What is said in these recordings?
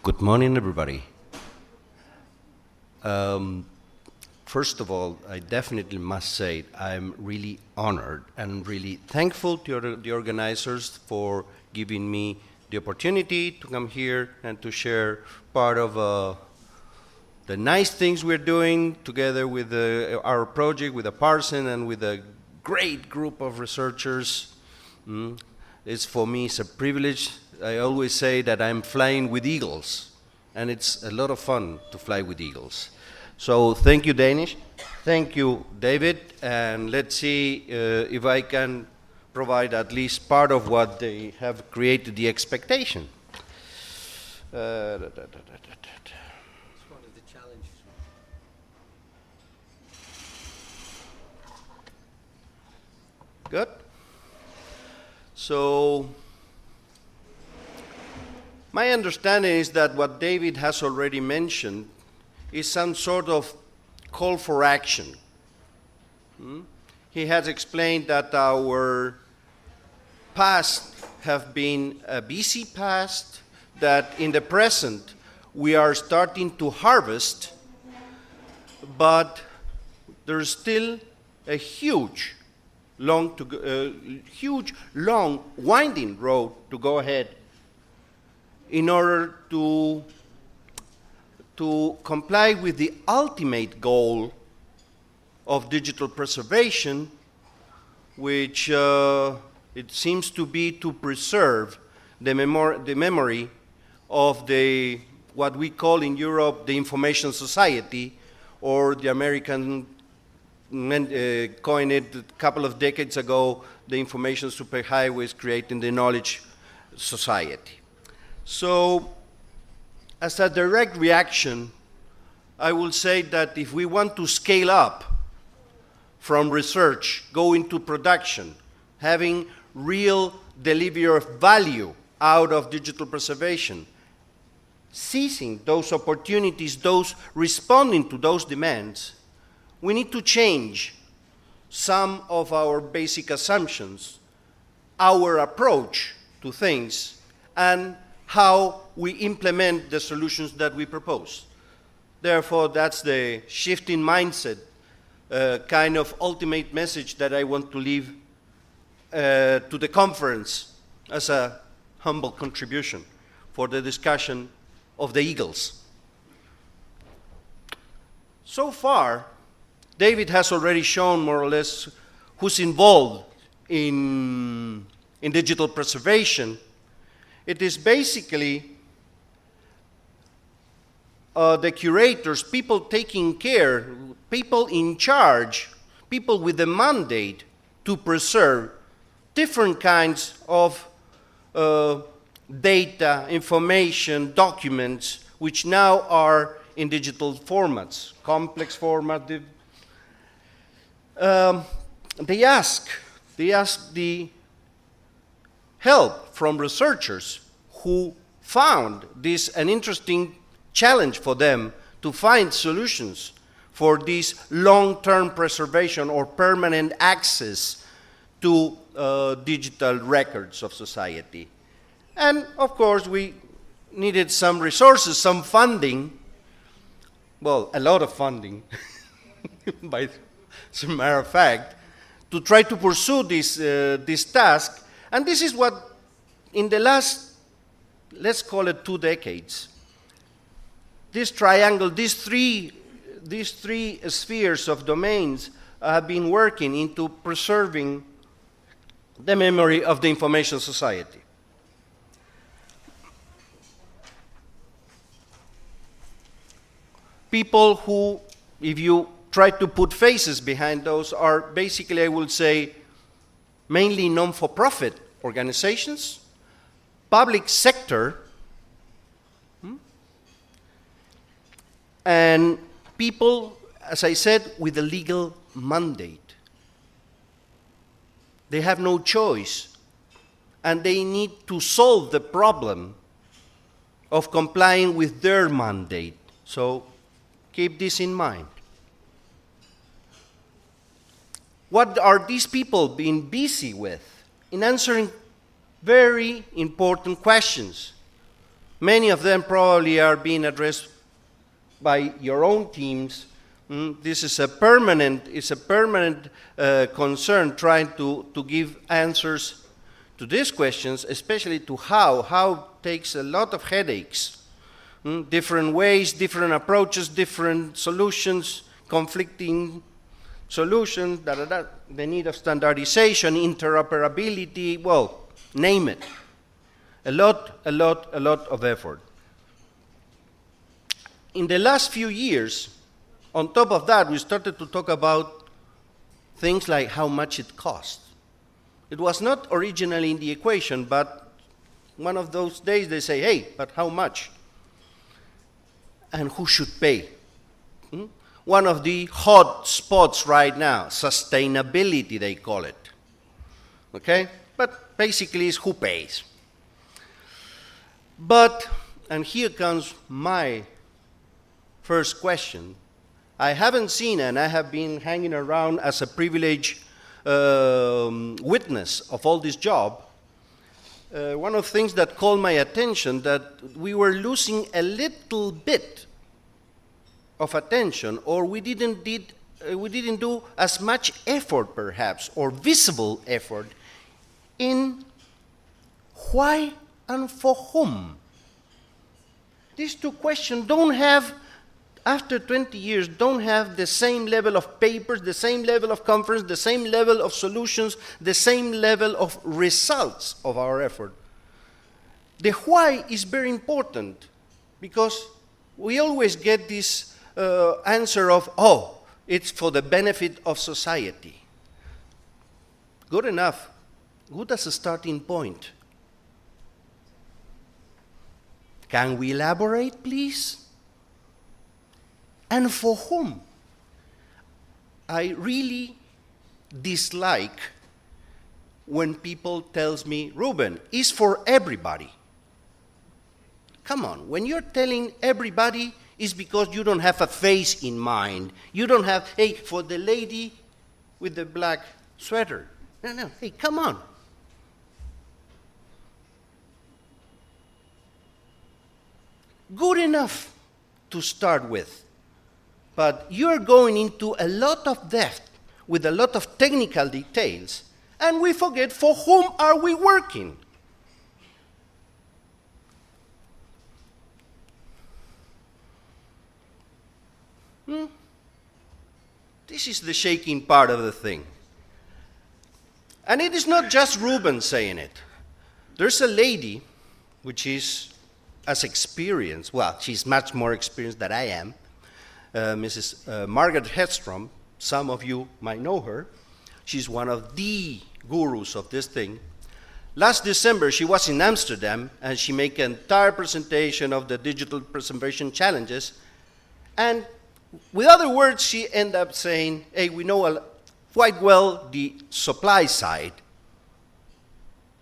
Good morning, everybody. First of all, I definitely must say I'm really honored and really thankful to the organizers for giving me the opportunity to come here and to share part of the nice things we're doing together with our project, with the Parson and with a great group of researchers. For me, it's a privilege. I always say that I'm flying with eagles, and it's a lot of fun to fly with eagles. So thank you, Danish. Thank you, David. And let's see if I can provide at least part of what they have created the expectation. It's one of the challenges. Good. So my understanding is that what David has already mentioned is some sort of call for action. He has explained that our past have been a busy past, that in the present we are starting to harvest, but there's still a huge, long, winding road to go ahead in order to comply with the ultimate goal of digital preservation, which it seems to be to preserve the memory of what we call in Europe the information society, or the American coined it a couple of decades ago, the information superhighways creating the knowledge society. So, as a direct reaction, I will say that if we want to scale up from research, go into production, having real delivery of value out of digital preservation, seizing those opportunities, responding to those demands, we need to change some of our basic assumptions, our approach to things, and how we implement the solutions that we propose. Therefore, that's the shift in mindset, kind of ultimate message that I want to leave to the conference as a humble contribution for the discussion of the Eagles. So far, David has already shown more or less who's involved in digital preservation. It is basically the curators, people taking care, people in charge, people with the mandate to preserve different kinds of data, information, documents, which now are in digital formats, complex format. They ask the help from researchers who found this an interesting challenge for them to find solutions for this long-term preservation or permanent access to digital records of society. And of course, we needed some resources, some funding, well, a lot of funding, by as a matter of fact, to try to pursue this task. And this is what, in the last, let's call it 2 decades, this triangle, these three spheres of domains have been working into preserving the memory of the information society. People who, if you try to put faces behind those, are basically, I would say, mainly non-for-profit organizations, public sector, and people, as I said, with a legal mandate. They have no choice, and they need to solve the problem of complying with their mandate. So keep this in mind. What are these people being busy with? In answering very important questions. Many of them probably are being addressed by your own teams. This is a permanent concern, trying to give answers to these questions, especially to how. How takes a lot of headaches. Different ways, different approaches, different solutions, conflicting solutions, the need of standardization, interoperability, well, name it. A lot of effort. In the last few years, on top of that, we started to talk about things like how much it costs. It was not originally in the equation, but one of those days they say, hey, but how much? And who should pay? One of the hot spots right now, sustainability, they call it. Okay? But basically it's who pays. But, and here comes my first question. I haven't seen, and I have been hanging around as a privileged witness of all this job. One of the things that called my attention that we were losing a little bit of attention, or we didn't do as much effort, perhaps, or visible effort in why and for whom. These two questions don't have, after 20 years, don't have the same level of papers, the same level of conference, the same level of solutions, the same level of results of our effort. The why is very important, because we always get this answer of, oh, it's for the benefit of society. Good enough. Good as a starting point. Can we elaborate, please? And for whom? I really dislike when people tells me, Ruben, it's for everybody. Come on, when you're telling everybody, it's because you don't have a face in mind. You don't have, hey, for the lady with the black sweater. No, hey, come on. Good enough to start with. But you're going into a lot of depth with a lot of technical details, and we forget for whom are we working. This is the shaking part of the thing. And it is not just Ruben saying it. There's a lady which is as experienced, well, she's much more experienced than I am, Mrs. Margaret Hedstrom. Some of you might know her. She's one of the gurus of this thing. Last December, she was in Amsterdam, and she made an entire presentation of the digital preservation challenges. And with other words, she ended up saying, hey, we know quite well the supply side,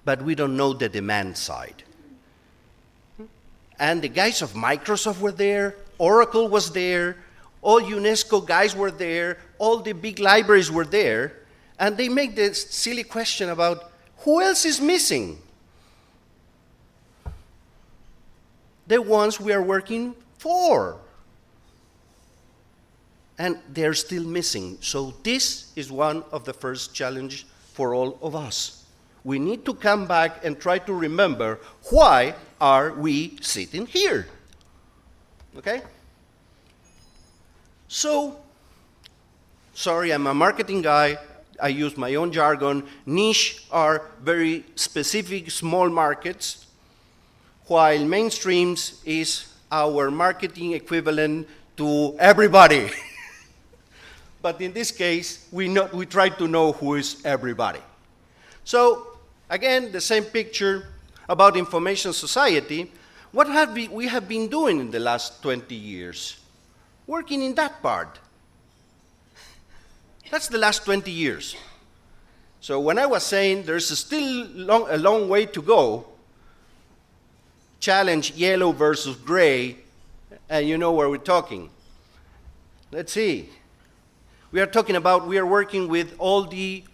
but we don't know the demand side. And the guys of Microsoft were there, Oracle was there, all UNESCO guys were there, all the big libraries were there, and they make this silly question about who else is missing? The ones we are working for. And they're still missing. So this is one of the first challenges for all of us. We need to come back and try to remember, why are we sitting here? Okay? So, sorry, I'm a marketing guy. I use my own jargon. Niche are very specific small markets, while mainstreams is our marketing equivalent to everybody. But in this case, we try to know who is everybody. So, again, the same picture about information society. What have we have been doing in the last 20 years? Working in that part. That's the last 20 years. So when I was saying there's still a long way to go, challenge yellow versus gray, and you know where we're talking. Let's see. We are working with all the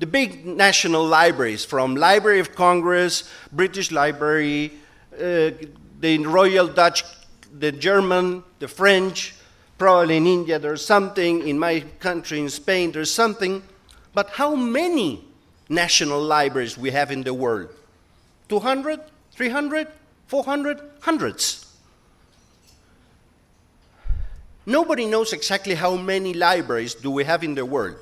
big national libraries, from Library of Congress, British Library, the Royal Dutch, the German, the French, probably in India there's something, in my country, in Spain, there's something. But how many national libraries we have in the world? 200, 300, 400, hundreds. Nobody knows exactly how many libraries do we have in the world.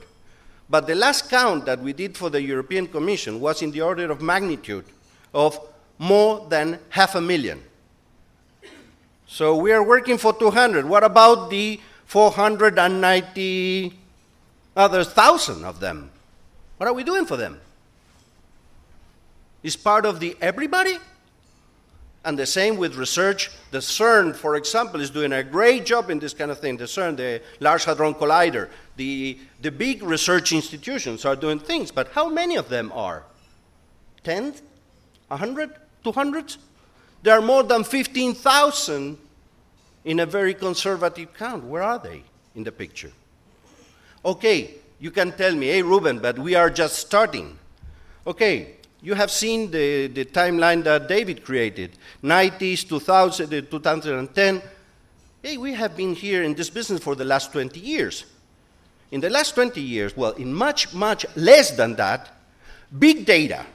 But the last count that we did for the European Commission was in the order of magnitude of more than 500,000. So we are working for 200. What about the 490 other thousand of them? What are we doing for them? Is part of the everybody? And the same with research. The CERN, for example, is doing a great job in this kind of thing. The CERN, the Large Hadron Collider, the big research institutions are doing things, but how many of them are? 10? 100? 200? There are more than 15,000 in a very conservative count. Where are they in the picture? Okay, you can tell me, hey, Ruben, but we are just starting. Okay. You have seen the timeline that David created, 90s, 2000, 2010. Hey, we have been here in this business for the last 20 years. In the last 20 years, well, in much, much less than that, big data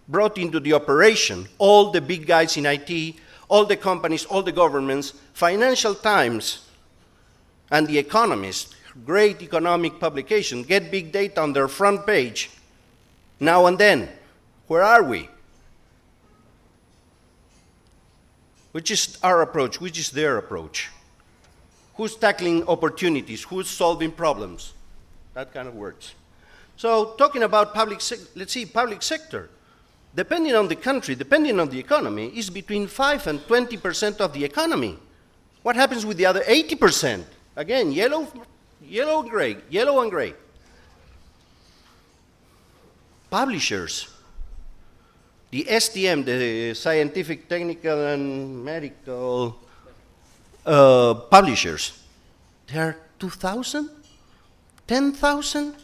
brought into the operation all the big guys in IT, all the companies, all the governments, Financial Times, and The Economist, great economic publication, get big data on their front page. Now and then, where are we? Which is our approach? Which is their approach? Who's tackling opportunities? Who's solving problems? That kind of works. So talking about public sector. Depending on the country, depending on the economy, is between 5 and 20% of the economy. What happens with the other 80%? Again, yellow and gray. Publishers, the STM, the Scientific, Technical, and Medical publishers, there are 2,000? 10,000?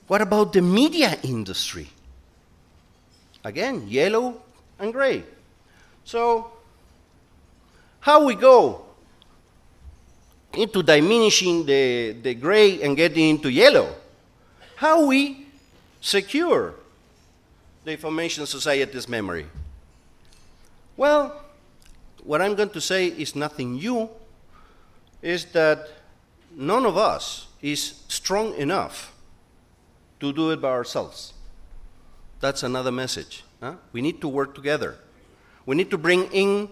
What about the media industry? Again, yellow and gray. So, how we go into diminishing the gray and getting into yellow? How we secure the information society's memory? Well, what I'm going to say is nothing new, is that none of us is strong enough to do it by ourselves. That's another message. Huh? We need to work together. We need to bring in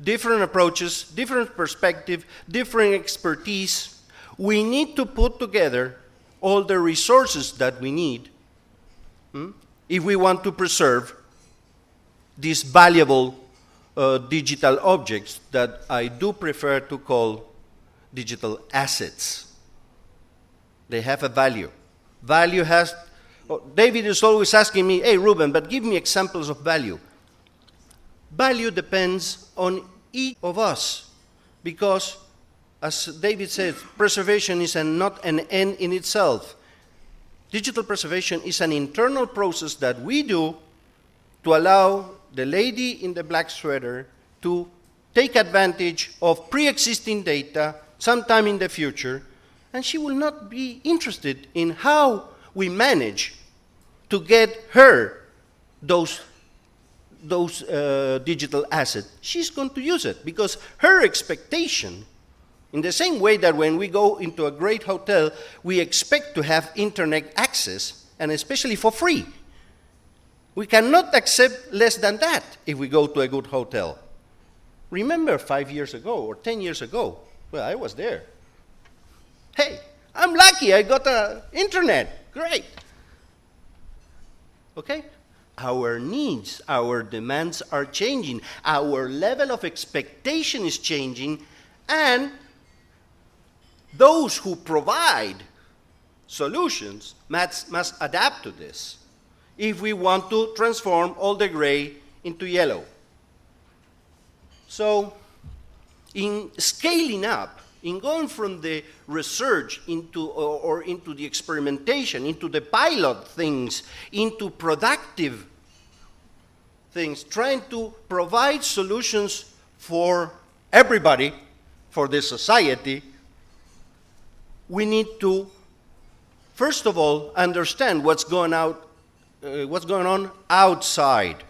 different approaches, different perspective, different expertise. We need to put together all the resources that we need if we want to preserve these valuable digital objects that I do prefer to call digital assets. They have a value. Value has, David is always asking me, hey, Ruben, but give me examples of value. Value depends on each of us because, as David said, preservation is not an end in itself. Digital preservation is an internal process that we do to allow the lady in the black sweater to take advantage of pre-existing data sometime in the future, and she will not be interested in how we manage to get her those digital assets. She's going to use it because her expectation, in the same way that when we go into a great hotel, we expect to have internet access, and especially for free. We cannot accept less than that if we go to a good hotel. Remember 5 years ago or 10 years ago? Well, I was there. Hey, I'm lucky, I got internet. Great. Okay? Our needs, our demands are changing. Our level of expectation is changing, and those who provide solutions must adapt to this if we want to transform all the gray into yellow. So, in scaling up, in going from the research into or into the experimentation, into the pilot things, into productive things, trying to provide solutions for everybody, for the society, we need to, first of all, understand what's going on outside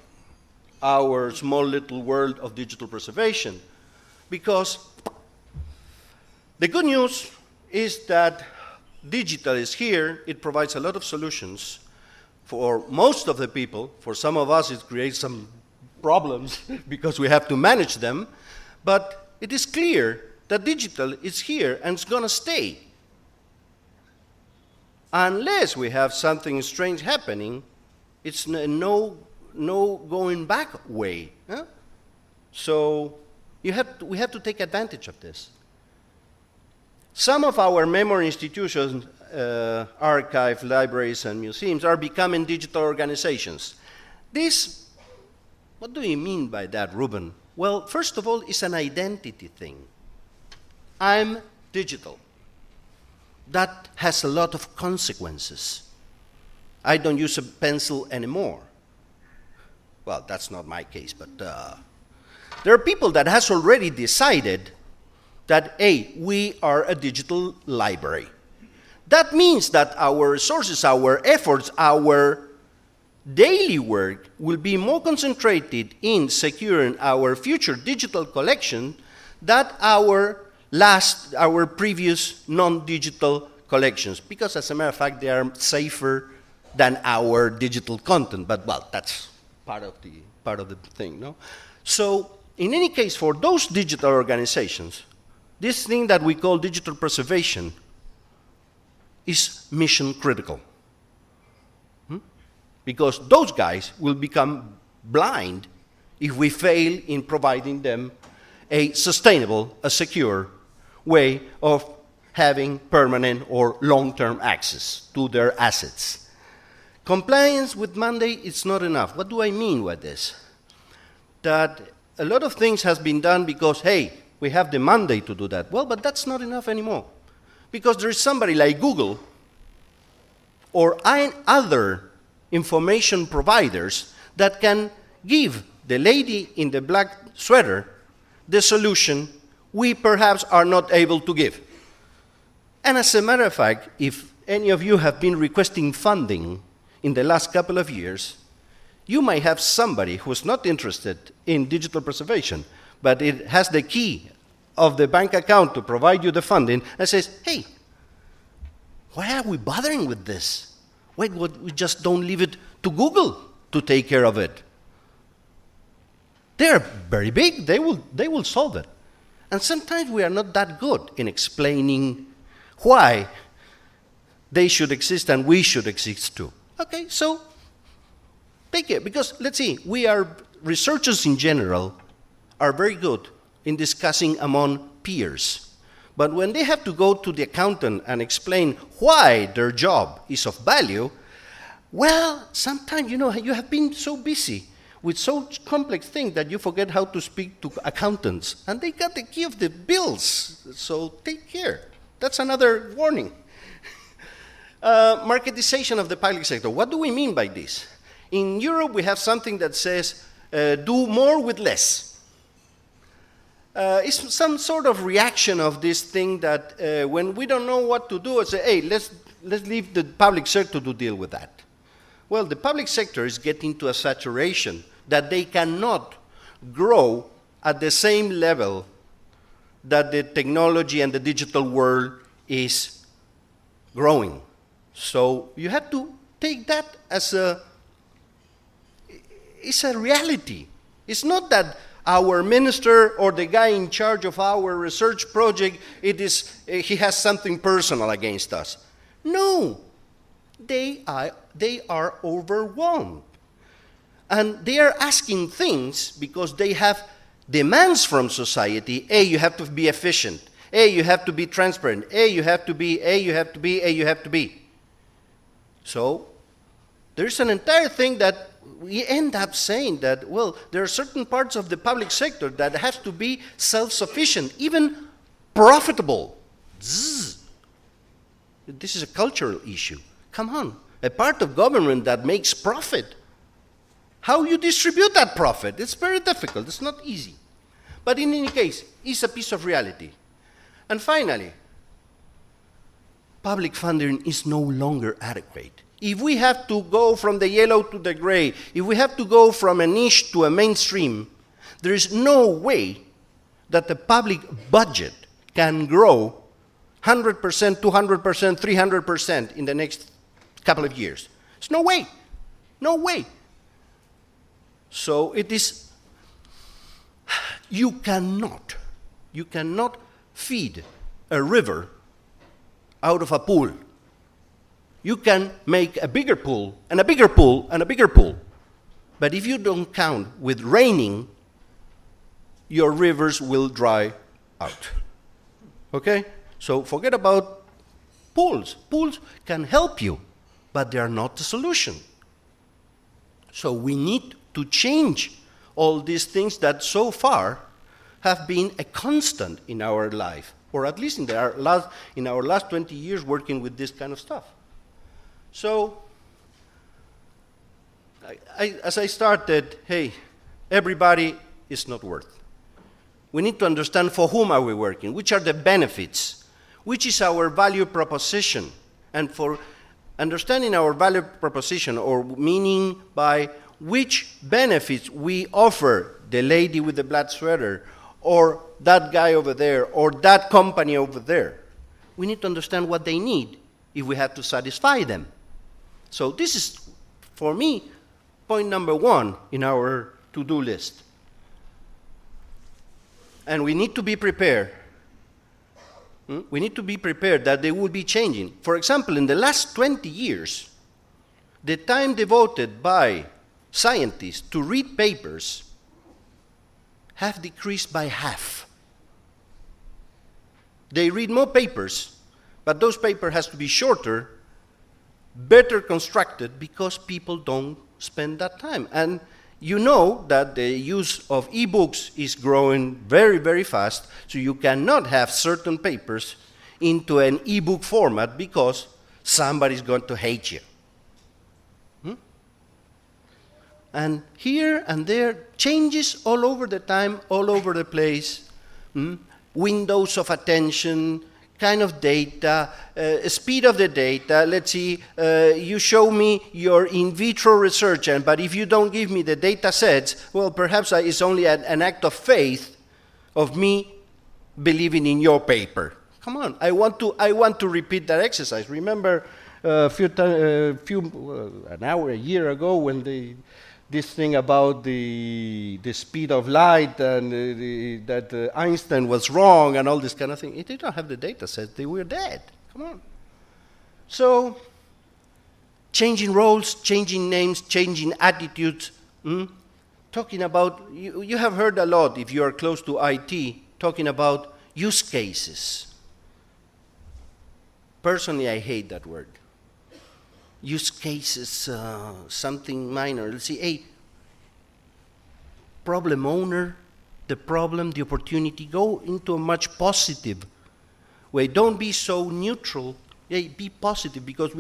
our small little world of digital preservation. Because the good news is that digital is here. It provides a lot of solutions for most of the people. For some of us, it creates some problems because we have to manage them. But it is clear that digital is here and it's going to stay. Unless we have something strange happening, it's no going back way. Huh? So we have to take advantage of this. Some of our memory institutions, archive, libraries, and museums are becoming digital organizations. This, what do you mean by that, Ruben? Well, first of all, it's an identity thing. I'm digital. That has a lot of consequences. I don't use a pencil anymore. Well, that's not my case, but there are people that has already decided that, hey, we are a digital library. That means that our resources, our efforts, our daily work will be more concentrated in securing our future digital collection than our previous non-digital collections, because as a matter of fact, they are safer than our digital content. But well, that's part of the thing, no? So in any case, for those digital organizations, this thing that we call digital preservation is mission critical. Because those guys will become blind if we fail in providing them a sustainable, a secure way of having permanent or long-term access to their assets. Compliance with mandate is not enough. What do I mean by this? That a lot of things has been done because, hey, we have the mandate to do that. Well, but that's not enough anymore. Because there is somebody like Google or other information providers that can give the lady in the black sweater the solution we perhaps are not able to give. And as a matter of fact, if any of you have been requesting funding in the last couple of years, you might have somebody who's not interested in digital preservation, but it has the key of the bank account to provide you the funding and says, hey, why are we bothering with this? Why we just don't leave it to Google to take care of it? They're very big. They will solve it. And sometimes we are not that good in explaining why they should exist and we should exist too. Okay, so take it. Because let's see, researchers in general are very good in discussing among peers. But when they have to go to the accountant and explain why their job is of value, well, sometimes, you have been so busy with such complex things that you forget how to speak to accountants. And they got the key of the bills, so take care. That's another warning. Marketization of the public sector. What do we mean by this? In Europe, we have something that says, do more with less. It's some sort of reaction of this thing that when we don't know what to do, I say, hey, let's leave the public sector to deal with that. Well, the public sector is getting to a saturation that they cannot grow at the same level that the technology and the digital world is growing. So you have to take that as it's a reality. It's not that our minister or the guy in charge of our research project, he has something personal against us. No, they are overwhelmed. And they are asking things because they have demands from society. A, you have to be efficient. A, you have to be transparent. A, you have to be. A, you have to be. A, you have to be. So there's an entire thing that we end up saying that, well, there are certain parts of the public sector that have to be self-sufficient, even profitable. Zzz. This is a cultural issue. Come on. A part of government that makes profit how you distribute that profit. It's very difficult. It's not easy. But in any case, it's a piece of reality. And finally, public funding is no longer adequate. If we have to go from the yellow to the gray, if we have to go from a niche to a mainstream, there is no way that the public budget can grow 100%, 200%, 300% in the next couple of years. There's no way. No way. So it is, you cannot feed a river out of a pool. You can make a bigger pool, and a bigger pool, and a bigger pool. But if you don't count with raining, your rivers will dry out. Okay? So forget about pools. Pools can help you, but they are not the solution. So we need to change all these things that so far have been a constant in our life, or at least in our last 20 years working with this kind of stuff. So, as I started, hey, everybody is not worth. We need to understand for whom are we working, which are the benefits, which is our value proposition. And for understanding our value proposition, or meaning by which benefits we offer the lady with the black sweater, or that guy over there, or that company over there, we need to understand what they need if we have to satisfy them. So this is, for me, point number one in our to-do list. And we need to be prepared. We need to be prepared that they will be changing. For example, in the last 20 years, the time devoted by scientists to read papers have decreased by half. They read more papers, but those papers have to be shorter, better constructed, because people don't spend that time. And you know that the use of e-books is growing very, very fast, so you cannot have certain papers into an e-book format because somebody's going to hate you. And here and there, changes all over the time, all over the place, windows of attention, kind of data, speed of the data. Let's see, you show me your in vitro research, but if you don't give me the data sets, well, perhaps it's only an act of faith of me believing in your paper. Come on, I want to repeat that exercise. Remember an hour, a year ago, when this thing about the speed of light and that Einstein was wrong and all this kind of thing. If they don't have the data set, they were dead. Come on. So, changing roles, changing names, changing attitudes. Talking about, you have heard a lot, if you are close to IT, talking about use cases. Personally, I hate that word. Use cases, something minor. Let's see, hey, problem owner, the problem, the opportunity, go into a much positive way. Don't be so neutral. Hey, be positive, because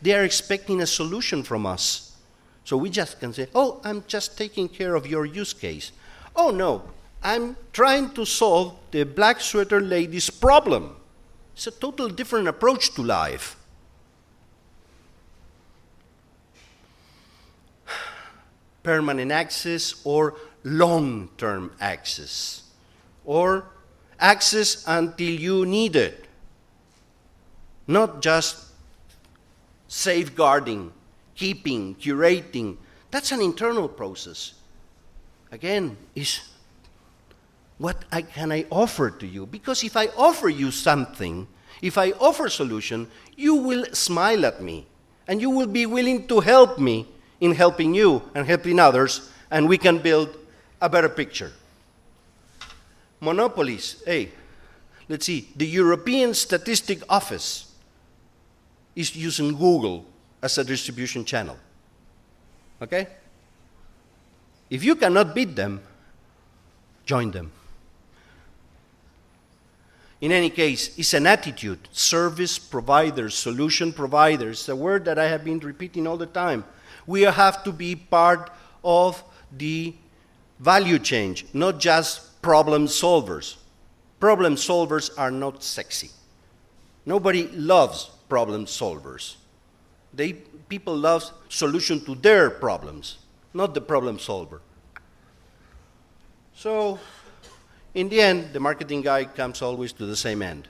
they are expecting a solution from us. So we just can say, oh, I'm just taking care of your use case. Oh, no, I'm trying to solve the black sweater lady's problem. It's a totally different approach to life. Permanent access or long-term access, or access until you need it, not just safeguarding, keeping, curating. That's an internal process. Again, is what can I offer to you? Because if I offer you something, if I offer a solution, you will smile at me, and you will be willing to help me in helping you and helping others, and we can build a better picture. Monopolies, hey, let's see, the European Statistic Office is using Google as a distribution channel, okay? If you cannot beat them, join them. In any case, it's an attitude. Service providers, solution providers, a word that I have been repeating all the time. We have to be part of the value chain, not just problem solvers. Problem solvers are not sexy. Nobody loves problem solvers. People love solution to their problems, not the problem solver. So, in the end, the marketing guy comes always to the same end.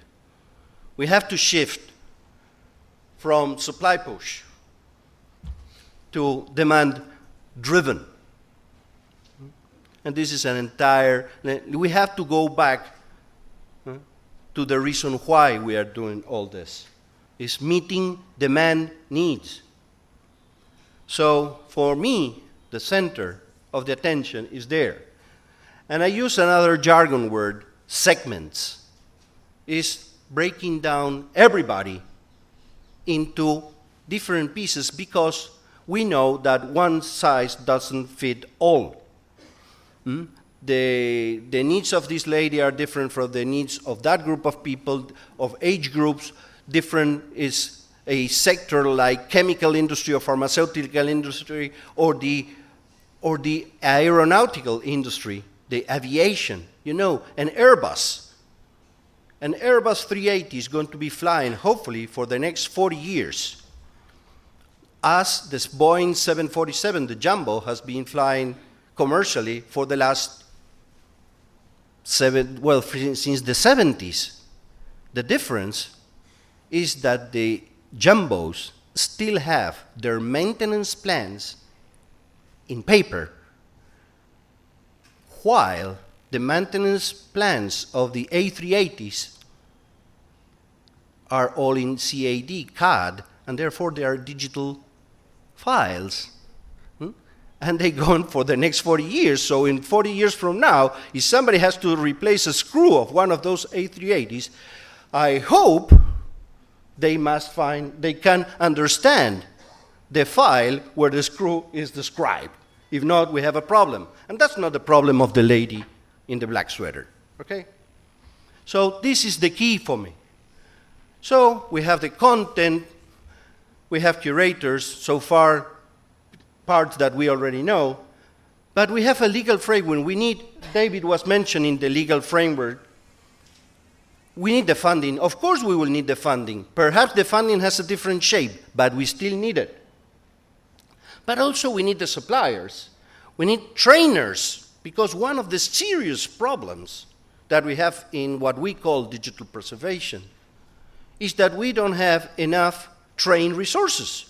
We have to shift from supply push to demand driven. And this is an entire, we have to go back to the reason why we are doing all this. Is meeting demand needs. So for me, the center of the attention is there. And I use another jargon word, segments, is breaking down everybody into different pieces because we know that one size doesn't fit all. The needs of this lady are different from the needs of that group of people, of age groups. Different is a sector like chemical industry or pharmaceutical industry or the aeronautical industry, the aviation, you know, an Airbus. An Airbus 380 is going to be flying, hopefully, for the next 40 years. As this Boeing 747, the jumbo, has been flying commercially for the last since the 70s. The difference is that the jumbos still have their maintenance plans in paper, while the maintenance plans of the A380s are all in CAD, and therefore they are digital files. And they go on for the next 40 years. So in 40 years from now, if somebody has to replace a screw of one of those A380s, I hope they can understand the file where the screw is described. If not, we have a problem. And that's not the problem of the lady in the black sweater, okay? So this is the key for me. So we have the content, we have curators, so far parts that we already know, but we have a legal framework. We need, David was mentioning the legal framework. We need the funding. Of course we will need the funding. Perhaps the funding has a different shape, but we still need it. But also we need the suppliers. We need trainers, because one of the serious problems that we have in what we call digital preservation is that we don't have enough trained resources.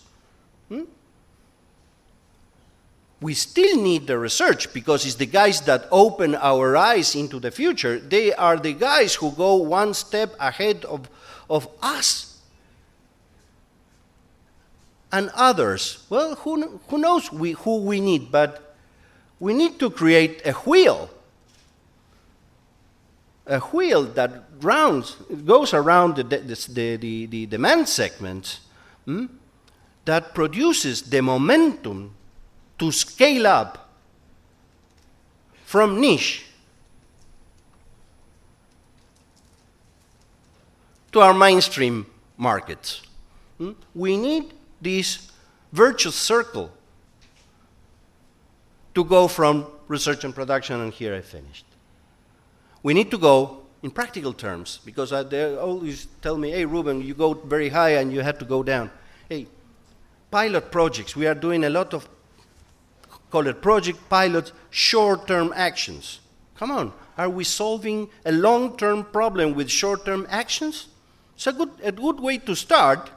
We still need the research, because it's the guys that open our eyes into the future. They are the guys who go one step ahead of us. And others, well, who knows who we need, but we need to create a wheel that goes around the demand segments, that produces the momentum to scale up from niche to our mainstream markets. We need this virtuous circle to go from research and production, and here I finished. We need to go in practical terms, because they always tell me, hey, Ruben, you go very high and you have to go down. Hey, pilot projects, we are doing a lot of, call it project pilots, short-term actions. Come on, are we solving a long-term problem with short-term actions? It's a good way to start,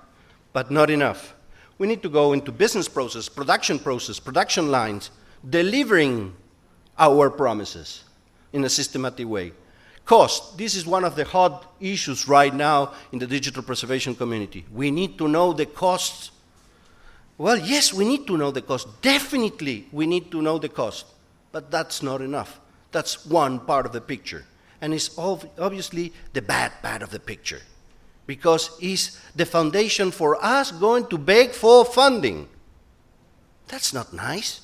but not enough. We need to go into business process, production lines, delivering our promises in a systematic way. Cost, this is one of the hot issues right now in the digital preservation community. We need to know the costs. Well, yes, we need to know the cost. Definitely, we need to know the cost. But that's not enough. That's one part of the picture. And it's obviously the bad part of the picture, because it's the foundation for us going to beg for funding. That's not nice,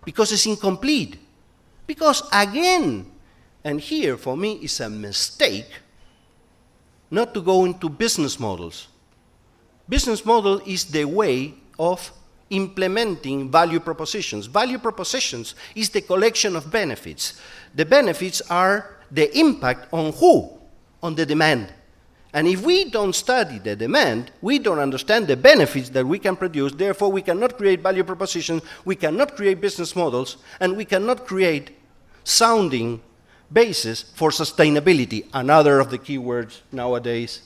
because it's incomplete. Because again, and here for me is a mistake, not to go into business models. Business model is the way of implementing value propositions. Value propositions is the collection of benefits. The benefits are the impact on who? On the demand. And if we don't study the demand, we don't understand the benefits that we can produce, therefore we cannot create value propositions, we cannot create business models, and we cannot create sounding basis for sustainability, another of the key words nowadays.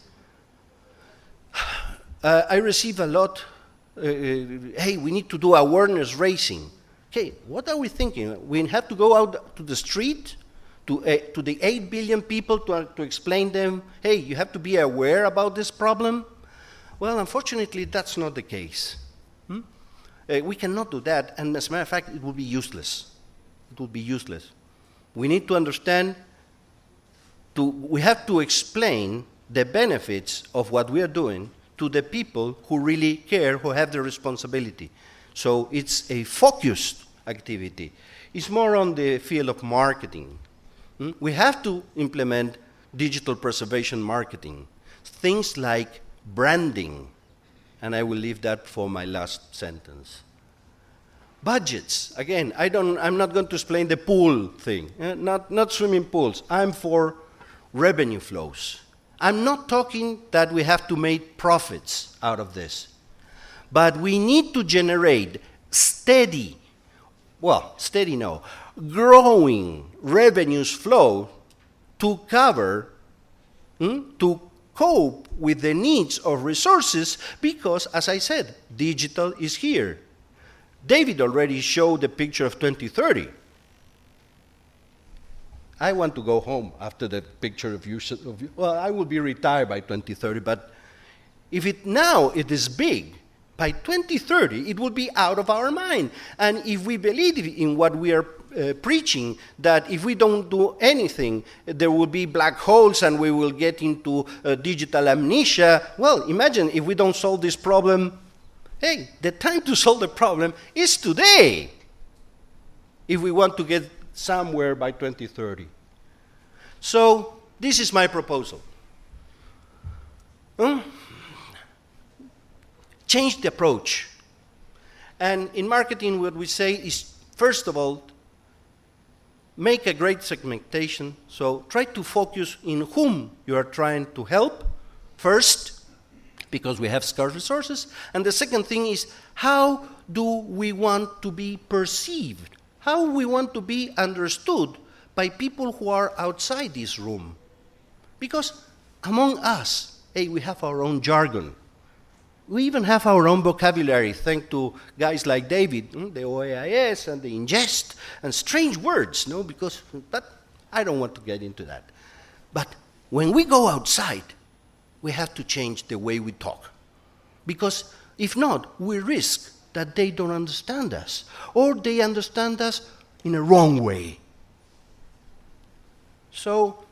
I receive a lot, hey, we need to do awareness raising. Okay, what are we thinking? We have to go out to the street, to the 8 billion people to explain them, hey, you have to be aware about this problem? Well, unfortunately, that's not the case. We cannot do that, and as a matter of fact, it will be useless. It will be useless. We need to understand, we have to explain the benefits of what we are doing to the people who really care, who have the responsibility. So it's a focused activity. It's more on the field of marketing. We have to implement digital preservation marketing, things like branding, and I will leave that for my last sentence. Budgets, again, I'm not going to explain the pool thing, not swimming pools. I'm for revenue flows. I'm not talking that we have to make profits out of this, but we need to generate growing revenues flow to cover, to cope with the needs of resources, because, as I said, digital is here. David already showed the picture of 2030. I want to go home after that picture of you. Well, I will be retired by 2030, but if it is big, by 2030, it will be out of our mind. And if we believe in what we are preaching, that if we don't do anything, there will be black holes and we will get into digital amnesia, well, imagine if we don't solve this problem. Hey, the time to solve the problem is today, if we want to get somewhere by 2030. So, this is my proposal. Change the approach. And in marketing, what we say is, first of all, make a great segmentation. So try to focus in whom you are trying to help first, because we have scarce resources. And the second thing is, how do we want to be perceived? How we want to be understood by people who are outside this room? Because among us, hey, we have our own jargon. We even have our own vocabulary, thanks to guys like David, the OAIS and the ingest, and strange words, but I don't want to get into that. But when we go outside, we have to change the way we talk. Because if not, we risk that they don't understand us, or they understand us in a wrong way. So,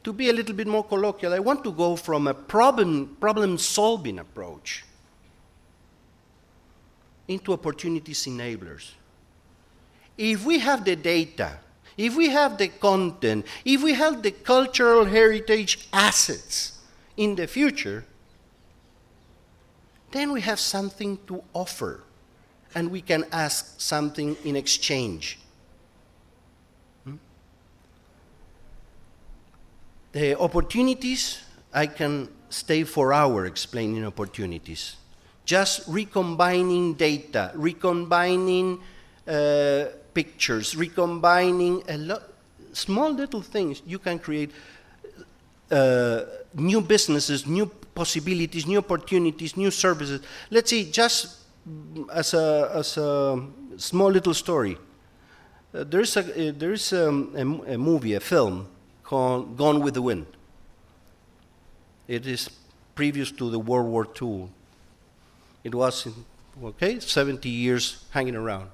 to be a little bit more colloquial, I want to go from a problem-solving approach into opportunities enablers. If we have the data, if we have the content, if we have the cultural heritage assets in the future, then we have something to offer, and we can ask something in exchange. The opportunities, I can stay for hours explaining opportunities. Just recombining data, recombining pictures, recombining small little things, you can create new businesses, new possibilities, new opportunities, new services. Let's see, just as a small little story. There is a movie, a film, called Gone with the Wind. It is previous to the World War II. It was, 70 years hanging around.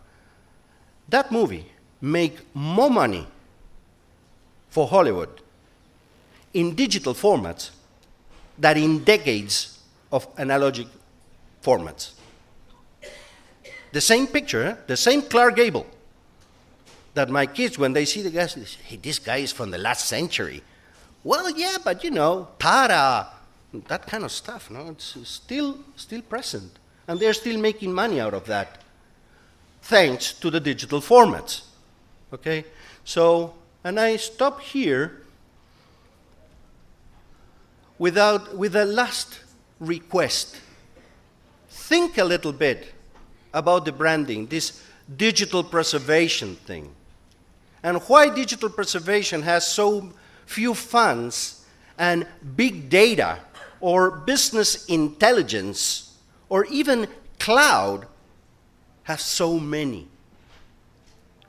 That movie made more money for Hollywood in digital formats than in decades of analogic formats. The same picture, the same Clark Gable, that my kids, when they see the guy, they say, hey, this guy is from the last century. Well, yeah, but Tara, that kind of stuff, it's still present. And they're still making money out of that, thanks to the digital formats. Okay? So, and I stop here with a last request. Think a little bit about the branding, this digital preservation thing, and why digital preservation has so few funds and big data or business intelligence or even cloud has so many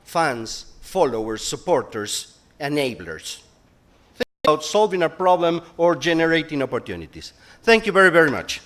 fans, followers, supporters, enablers. Think about solving a problem or generating opportunities. Thank you very, very much.